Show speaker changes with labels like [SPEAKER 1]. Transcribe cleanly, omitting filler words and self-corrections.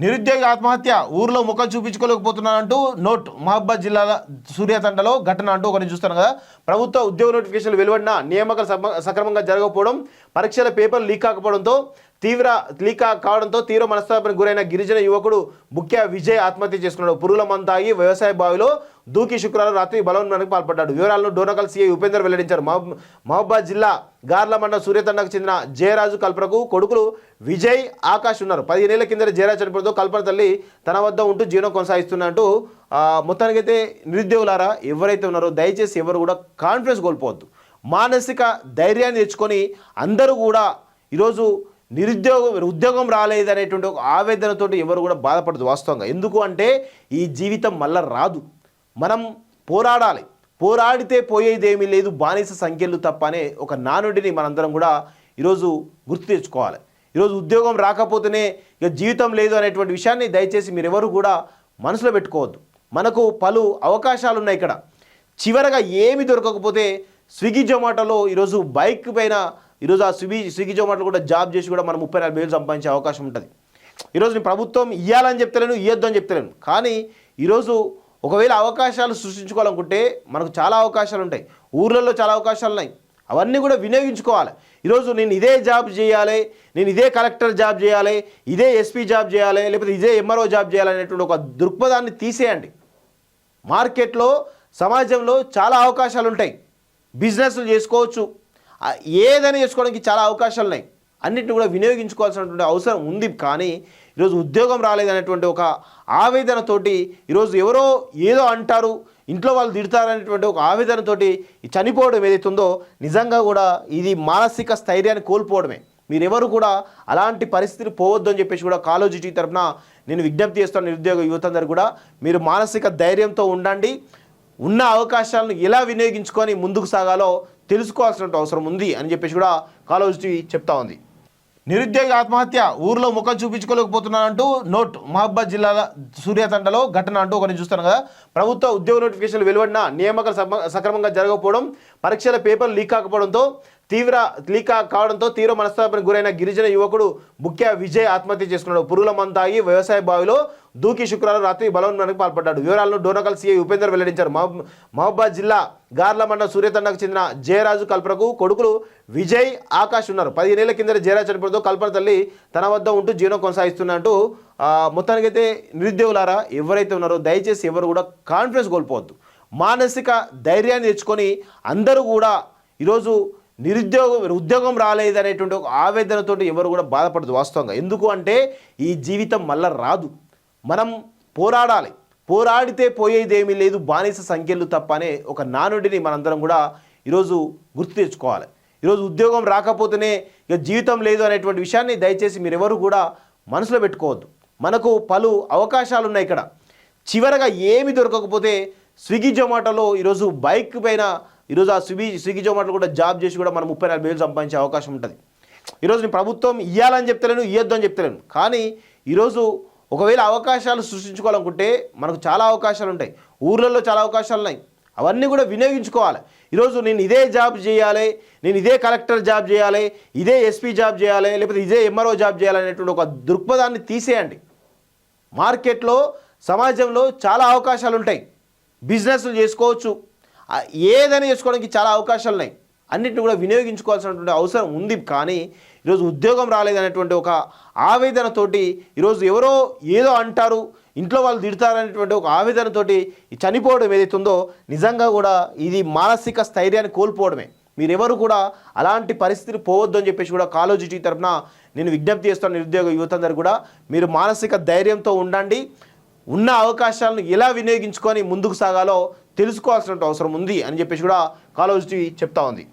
[SPEAKER 1] నిరుద్యోగి ఆత్మహత్య ఊర్లో ముఖం చూపించుకోలేకపోతున్నానంటూ నోట్ మహబాద్ జిల్లా సూర్యాతండలో ఘటన అంటూ ఒకరిని చూస్తాను కదా. ప్రభుత్వ ఉద్యోగ నోటిఫికేషన్లు వెలువడిన నియామకాలు సక్రమంగా జరగకపోవడం, పరీక్షల పేపర్లు లీక్ కాకపోవడంతో తీవ్ర మనస్తాపానికి గురైన గిరిజన యువకుడు ముఖ్య విజయ్ ఆత్మహత్య చేసుకున్నాడు. పురుగుల మందు తాగి వ్యవసాయ బావిలో దూకి శుక్రవారం రాత్రి బలవన్మరణకు పాల్పడ్డాడు. వివరాలను డోనకల్ సీఐ ఉపేందర్ వెల్లడించారు. మహబాద్ జిల్లా గార్ల మండల సూర్యతండకు చెందిన జయరాజు కల్పనకు కొడుకులు విజయ్, ఆకాష్ ఉన్నారు. 15 ఏళ్ల కింద జయరాజు చనిపోవడంతో కల్పన తల్లి తన వద్ద ఉంటూ జీవనం కొనసాగిస్తున్నట్టు. మొత్తానికైతే నిరుద్యోగులారా ఎవరైతే ఉన్నారో దయచేసి ఎవరు కూడా కాన్ఫిడెన్స్ కోల్పోవద్దు. మానసిక ధైర్యాన్ని తెచ్చుకొని అందరూ కూడా ఈరోజు ఉద్యోగం రాలేదనేటువంటి ఒక ఆవేదనతో ఎవరు కూడా బాధపడదు వాస్తవంగా. ఎందుకు అంటే ఈ జీవితం మళ్ళా రాదు. మనం పోరాడాలి. పోరాడితే పోయేదేమీ లేదు, బానిస సంఖ్యలు తప్ప అనే ఒక నానుడిని మనందరం కూడా ఈరోజు గుర్తు తెచ్చుకోవాలి. ఈరోజు ఉద్యోగం రాకపోతేనే ఇక జీవితం లేదు అనేటువంటి విషయాన్ని దయచేసి మీరెవరు కూడా మనసులో పెట్టుకోవద్దు. మనకు పలు అవకాశాలు ఉన్నాయి ఇక్కడ. చివరగా ఏమి దొరకకపోతే స్విగ్గీ జొమాటోలో ఈరోజు బైక్ పైన ఈరోజు ఆ స్విగ్గీ జొమాటోలో కూడా జాబ్ చేసి కూడా మనం 30-40 వేలు సంపాదించే అవకాశం ఉంటుంది. ఈరోజు నేను ప్రభుత్వం ఇవ్వాలని చెప్తలేను, ఇవ్వద్దు అని చెప్తలేను. కానీ ఈరోజు ఒకవేళ అవకాశాలు సృష్టించుకోవాలనుకుంటే మనకు చాలా అవకాశాలు ఉంటాయి. ఊర్లలో చాలా అవకాశాలు ఉన్నాయి. అవన్నీ కూడా వినియోగించుకోవాలి. ఈరోజు నేను ఇదే జాబ్ చేయాలి, నేను ఇదే కలెక్టర్ జాబ్ చేయాలి, ఇదే ఎస్పీ జాబ్ చేయాలి, లేకపోతే ఇదే ఎంఆర్ఓ జాబ్ చేయాలి అనేటువంటి ఒక దృక్పథాన్ని తీసేయండి. మార్కెట్లో సమాజంలో చాలా అవకాశాలు ఉంటాయి. బిజినెస్లు చేసుకోవచ్చు, ఏదైనా చేసుకోవడానికి చాలా అవకాశాలు ఉన్నాయి. అన్నింటిని కూడా వినియోగించుకోవాల్సినటువంటి అవసరం ఉంది. కానీ ఈరోజు ఉద్యోగం రాలేదనేటువంటి ఒక ఆవేదనతోటి ఈరోజు ఎవరో ఏదో అంటారు, ఇంట్లో వాళ్ళు తిడతారనేటువంటి ఒక ఆవేదనతోటి చనిపోవడం ఏదైతుందో నిజంగా కూడా ఇది మానసిక స్థైర్యాన్ని కోల్పోవడమే. మీరెవరు కూడా అలాంటి పరిస్థితులు పోవద్దు అని చెప్పేసి కూడా కాలేజీ తరఫున నేను విజ్ఞప్తి చేస్తాను. నిరుద్యోగ యువతందరూ కూడా మీరు మానసిక ధైర్యంతో ఉండండి. ఉన్న అవకాశాలను ఎలా వినియోగించుకొని ముందుకు సాగాలో తెలుసుకోవాల్సిన అవసరం ఉంది అని చెప్పేసి కూడా కాలేజీ చెప్తా ఉంది. నిరుద్యోగి ఆత్మహత్య ఊర్లో ముఖం చూపించుకోలేకపోతున్నానంటూ నోట్ మహబాద్ జిల్లా సూర్యాతండలో ఘటన అంటూ ఒకరిని చూస్తాను కదా. ప్రభుత్వ ఉద్యోగ నోటిఫికేషన్లు వెలువడిన నియామకాలు సక్రమంగా జరగకపోవడం, పరీక్షల పేపర్లు లీక్ కాకపోవడంతో తీవ్ర మనస్తాపానికి గురైన గిరిజన యువకుడు ముఖ్య విజయ్ ఆత్మహత్య చేసుకున్నాడు. పురుగుల మందు తాగి వ్యవసాయ బావిలో దూకి శుక్రవారం రాత్రి బలవన్మరణకు పాల్పడ్డాడు. వివరాలను డోనకల్ సీఐ ఉపేందర్ వెల్లడించారు. మహబాద్ జిల్లా గార్ల మండల సూర్యతండకు చెందిన జయరాజు కల్పనకు కొడుకులు విజయ్, ఆకాష్ ఉన్నారు. 15 ఏళ్ల కింద జయరాజు చనిపోవడంతో కల్పన తల్లి తన వద్ద ఉంటూ జీవనం కొనసాగిస్తున్నట్టు. మొత్తానికైతే నిరుద్యోగులారా ఎవరైతే ఉన్నారో దయచేసి ఎవరు కూడా కాన్ఫిడెన్స్ కోల్పోవద్దు. మానసిక ధైర్యాన్ని తెచ్చుకొని అందరూ కూడా ఈరోజు ఉద్యోగం రాలేదనేటువంటి ఒక ఆవేదనతో ఎవరు కూడా బాధపడదు వాస్తవంగా. ఎందుకు అంటే ఈ జీవితం మళ్ళా రాదు. మనం పోరాడాలి. పోరాడితే పోయేదేమీ లేదు, బానిస సంఖ్యలు తప్ప అనే ఒక నానుడిని మనందరం కూడా ఈరోజు గుర్తు తెచ్చుకోవాలి. ఈరోజు ఉద్యోగం రాకపోతేనే ఇక జీవితం లేదు అనేటువంటి విషయాన్ని దయచేసి మీరెవరు కూడా మనసులో పెట్టుకోవద్దు. మనకు పలు అవకాశాలు ఉన్నాయి ఇక్కడ. చివరగా ఏమి దొరకకపోతే స్విగ్గీ జొమాటోలో ఈరోజు బైక్ పైన ఈరోజు ఆ స్విగ్గీ జొమాటోలో కూడా జాబ్ చేసి కూడా మనం 30-40 వేలు సంపాదించే అవకాశం ఉంటుంది. ఈరోజు నేను ప్రభుత్వం ఇవ్వాలని చెప్తలేను, ఇవ్వద్దు అని చెప్తలేను. కానీ ఈరోజు ఒకవేళ అవకాశాలు సృష్టించుకోవాలనుకుంటే మనకు చాలా అవకాశాలు ఉంటాయి. ఊర్లలో చాలా అవకాశాలు ఉన్నాయి. అవన్నీ కూడా వినియోగించుకోవాలి. ఈరోజు నేను ఇదే జాబ్ చేయాలి, నేను ఇదే కలెక్టర్ జాబ్ చేయాలి, ఇదే ఎస్పీ జాబ్ చేయాలి, లేకపోతే ఇదే ఎంఆర్ఓ జాబ్ చేయాలి అనేటువంటి ఒక దృక్పథాన్ని తీసేయండి. మార్కెట్లో సమాజంలో చాలా అవకాశాలు ఉంటాయి. బిజినెస్లు చేసుకోవచ్చు, ఏదైనా చేసుకోవడానికి చాలా అవకాశాలు ఉన్నాయి. అన్నింటిని కూడా వినియోగించుకోవాల్సినటువంటి అవసరం ఉంది. కానీ ఈరోజు ఉద్యోగం రాలేదనేటువంటి ఒక ఆవేదనతోటి ఈరోజు ఎవరో ఏదో అంటారు, ఇంట్లో వాళ్ళు తిడతారనేటువంటి ఒక ఆవేదనతోటి చనిపోవడం ఏదైతుందో నిజంగా కూడా ఇది మానసిక స్థైర్యాన్ని కోల్పోవడమే. మీరెవరు కూడా అలాంటి పరిస్థితులు పోవద్దు అని చెప్పేసి కూడా కాలేజీ తరఫున నేను విజ్ఞప్తి చేస్తాను. నిరుద్యోగ యువతందరూ కూడా మీరు మానసిక ధైర్యంతో ఉండండి. ఉన్న అవకాశాలను ఎలా వినియోగించుకొని ముందుకు సాగాలో తెలుసుకోవాల్సిన అవసరం ఉంది అని చెప్పేసి కూడా కాలేజీ చెప్తా ఉంది.